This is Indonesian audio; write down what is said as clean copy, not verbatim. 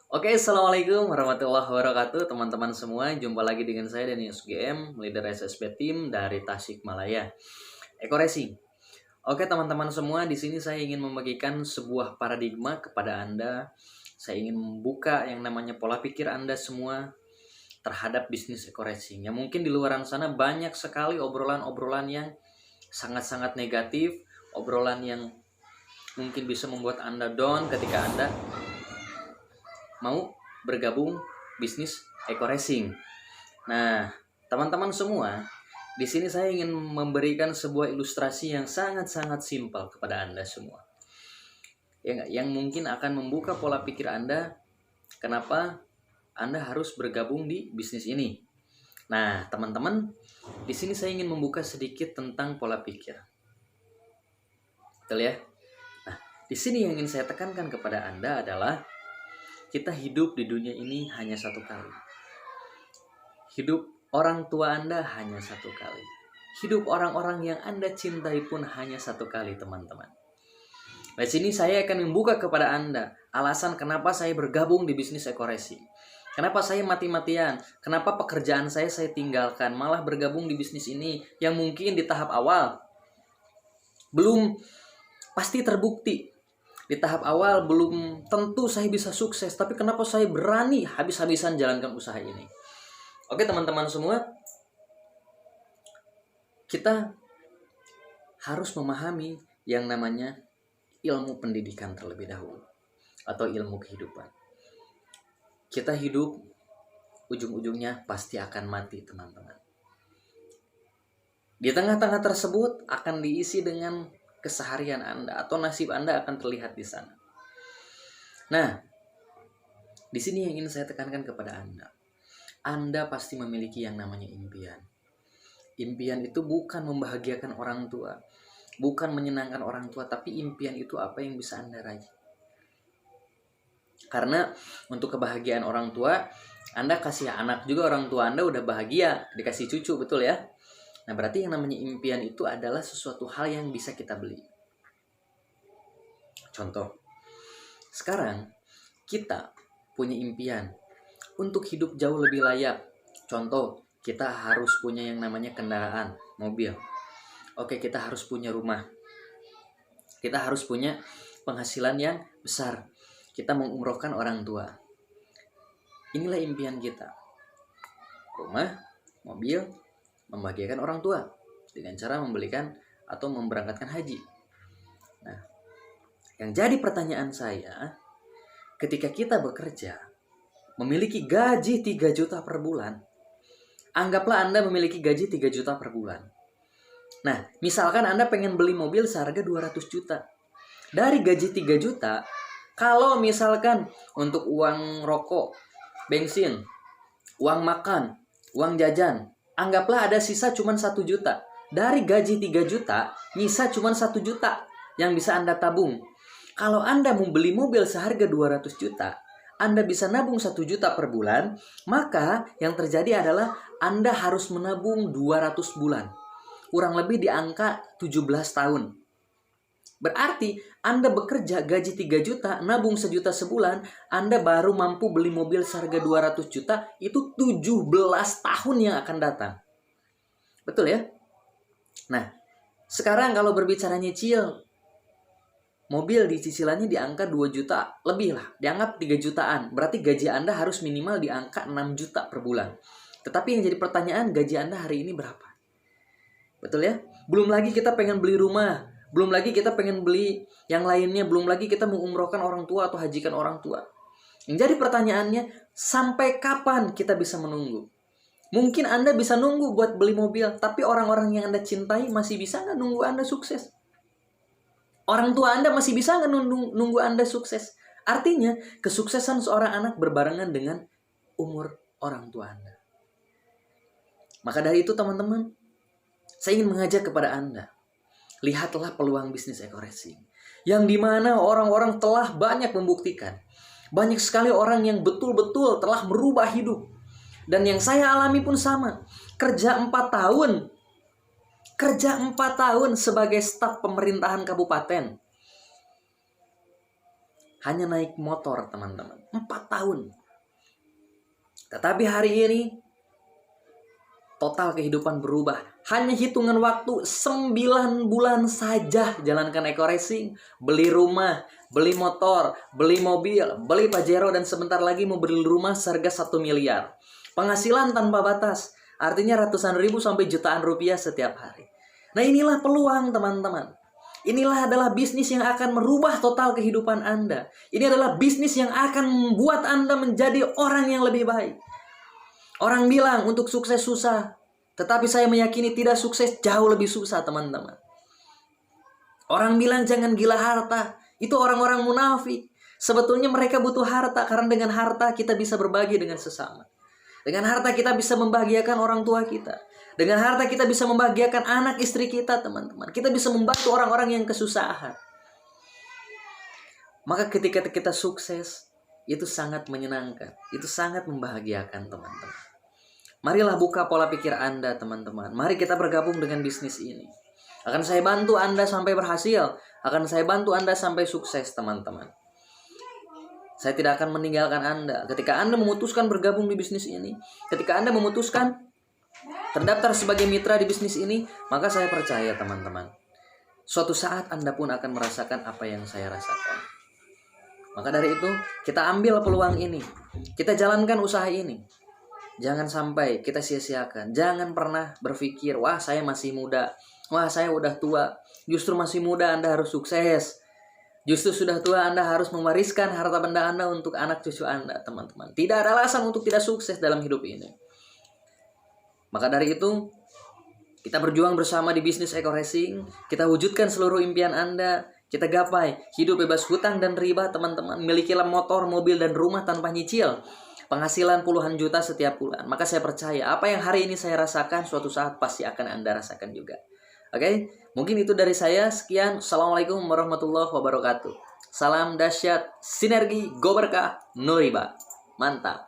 Oke, assalamualaikum warahmatullahi wabarakatuh, teman-teman semua. Jumpa lagi dengan saya Danius GM, leader SSB Team dari Tasikmalaya. Eko Racing. Oke, teman-teman semua, di sini saya ingin membagikan sebuah paradigma kepada Anda. Saya ingin membuka yang namanya pola pikir Anda semua terhadap bisnis Eko Racing. Yang mungkin di luar sana banyak sekali obrolan-obrolan yang sangat-sangat negatif, obrolan yang mungkin bisa membuat Anda down ketika Anda mau bergabung bisnis Eko Racing. Nah, teman-teman semua, di sini saya ingin memberikan sebuah ilustrasi yang sangat-sangat simpel kepada Anda semua. Yang mungkin akan membuka pola pikir Anda kenapa Anda harus bergabung di bisnis ini. Nah, teman-teman, di sini saya ingin membuka sedikit tentang pola pikir. Betul ya? Nah, di sini yang ingin saya tekankan kepada Anda adalah kita hidup di dunia ini hanya satu kali. Hidup orang tua Anda hanya satu kali. Hidup orang-orang yang Anda cintai pun hanya satu kali, teman-teman. Di sini saya akan membuka kepada Anda alasan kenapa saya bergabung di bisnis Eko Racing. Kenapa saya mati-matian? Kenapa pekerjaan saya tinggalkan, malah bergabung di bisnis ini yang mungkin di tahap awal belum pasti terbukti. Di tahap awal belum tentu saya bisa sukses, tapi kenapa saya berani habis-habisan jalankan usaha ini? Oke teman-teman semua, kita harus memahami yang namanya ilmu pendidikan terlebih dahulu, atau ilmu kehidupan. Kita hidup, ujung-ujungnya pasti akan mati, teman-teman. Di tengah-tengah tersebut akan diisi dengan keseharian Anda atau nasib Anda akan terlihat di sana. Nah, di sini yang ingin saya tekankan kepada Anda. Anda pasti memiliki yang namanya impian. Impian itu bukan membahagiakan orang tua, bukan menyenangkan orang tua, tapi impian itu apa yang bisa Anda raih. Karena untuk kebahagiaan orang tua, Anda kasih anak juga, orang tua Anda udah bahagia, dikasih cucu, betul ya? Nah, berarti yang namanya impian itu adalah sesuatu hal yang bisa kita beli. Contoh, sekarang kita punya impian untuk hidup jauh lebih layak. Contoh, kita harus punya yang namanya kendaraan, mobil. Oke, kita harus punya rumah. Kita harus punya penghasilan yang besar. Kita mengumrohkan orang tua. Inilah impian kita. Rumah, mobil, membahagiakan orang tua dengan cara membelikan atau memberangkatkan haji. Nah, yang jadi pertanyaan saya, ketika kita bekerja, memiliki gaji 3 juta per bulan, anggaplah Anda memiliki gaji 3 juta per bulan. Nah, misalkan Anda pengen beli mobil seharga 200 juta. Dari gaji 3 juta, kalau misalkan untuk uang rokok, bensin, uang makan, uang jajan, anggaplah ada sisa cuma 1 juta. Dari gaji 3 juta, nyisa cuma 1 juta yang bisa Anda tabung. Kalau Anda mau beli mobil seharga 200 juta, Anda bisa nabung 1 juta per bulan, maka yang terjadi adalah Anda harus menabung 200 bulan. Kurang lebih di angka 17 tahun. Berarti Anda bekerja gaji 3 juta, nabung 1 juta sebulan, Anda baru mampu beli mobil seharga 200 juta, itu 17 tahun yang akan datang. Betul ya? Nah, sekarang kalau berbicara nyicil, mobil di cicilannya di angka 2 juta lebih lah, dianggap 3 jutaan. Berarti gaji Anda harus minimal di angka 6 juta per bulan. Tetapi yang jadi pertanyaan, gaji Anda hari ini berapa? Betul ya? Belum lagi kita pengen beli rumah, belum lagi kita pengen beli yang lainnya, belum lagi kita mengumrohkan orang tua atau hajikan orang tua. Yang jadi pertanyaannya, sampai kapan kita bisa menunggu? Mungkin Anda bisa nunggu buat beli mobil, tapi orang-orang yang Anda cintai masih bisa nggak nunggu Anda sukses? Orang tua Anda masih bisa nggak nunggu Anda sukses? Artinya, kesuksesan seorang anak berbarengan dengan umur orang tua Anda. Maka dari itu teman-teman, saya ingin mengajak kepada Anda, lihatlah peluang bisnis Eko Racing. Yang dimana orang-orang telah banyak membuktikan. Banyak sekali orang yang betul-betul telah merubah hidup. Dan yang saya alami pun sama. Kerja 4 tahun. Kerja 4 tahun sebagai staf pemerintahan kabupaten. hanya naik motor, teman-teman. 4 tahun. Tetapi hari ini total kehidupan berubah. Hanya hitungan waktu 9 bulan saja jalankan eco racing, beli rumah, beli motor, beli mobil, beli Pajero, dan sebentar lagi mau beli rumah seharga 1 miliar. Penghasilan tanpa batas, artinya ratusan ribu sampai jutaan rupiah setiap hari. Nah, inilah peluang, teman-teman. Inilah adalah bisnis yang akan merubah total kehidupan Anda. Ini adalah bisnis yang akan membuat Anda menjadi orang yang lebih baik. Orang bilang untuk sukses susah, tetapi saya meyakini tidak sukses jauh lebih susah, teman-teman. Orang bilang jangan gila harta, itu orang-orang munafik. Sebetulnya mereka butuh harta, karena dengan harta kita bisa berbagi dengan sesama. Dengan harta kita bisa membahagiakan orang tua kita. Dengan harta kita bisa membahagiakan anak istri kita, teman-teman. Kita bisa membantu orang-orang yang kesusahan. Maka ketika kita sukses, itu sangat menyenangkan. Itu sangat membahagiakan, teman-teman. Marilah buka pola pikir Anda, teman-teman. Mari kita bergabung dengan bisnis ini. Akan saya bantu Anda sampai berhasil. Akan saya bantu Anda sampai sukses, teman-teman. Saya tidak akan meninggalkan Anda. Ketika Anda memutuskan bergabung di bisnis ini, ketika Anda memutuskan terdaftar sebagai mitra di bisnis ini, maka saya percaya, teman-teman, suatu saat Anda pun akan merasakan apa yang saya rasakan. Maka dari itu, kita ambil peluang ini. Kita jalankan usaha ini. Jangan sampai kita sia-siakan. Jangan pernah berpikir, wah saya masih muda, wah saya udah tua. Justru masih muda Anda harus sukses. Justru sudah tua Anda harus mewariskan harta benda Anda untuk anak cucu Anda, teman-teman. Tidak ada alasan untuk tidak sukses dalam hidup ini. Maka dari itu, kita berjuang bersama di bisnis eco racing. Kita wujudkan seluruh impian Anda. Kita gapai hidup bebas hutang dan riba, teman-teman. Milikilah motor, mobil, dan rumah tanpa nyicil. Penghasilan puluhan juta setiap bulan. Maka saya percaya apa yang hari ini saya rasakan suatu saat pasti akan Anda rasakan juga. Oke? Mungkin itu dari saya. Sekian. Assalamualaikum warahmatullahi wabarakatuh. Salam dahsyat, sinergi, go berkah, no riba. Mantap.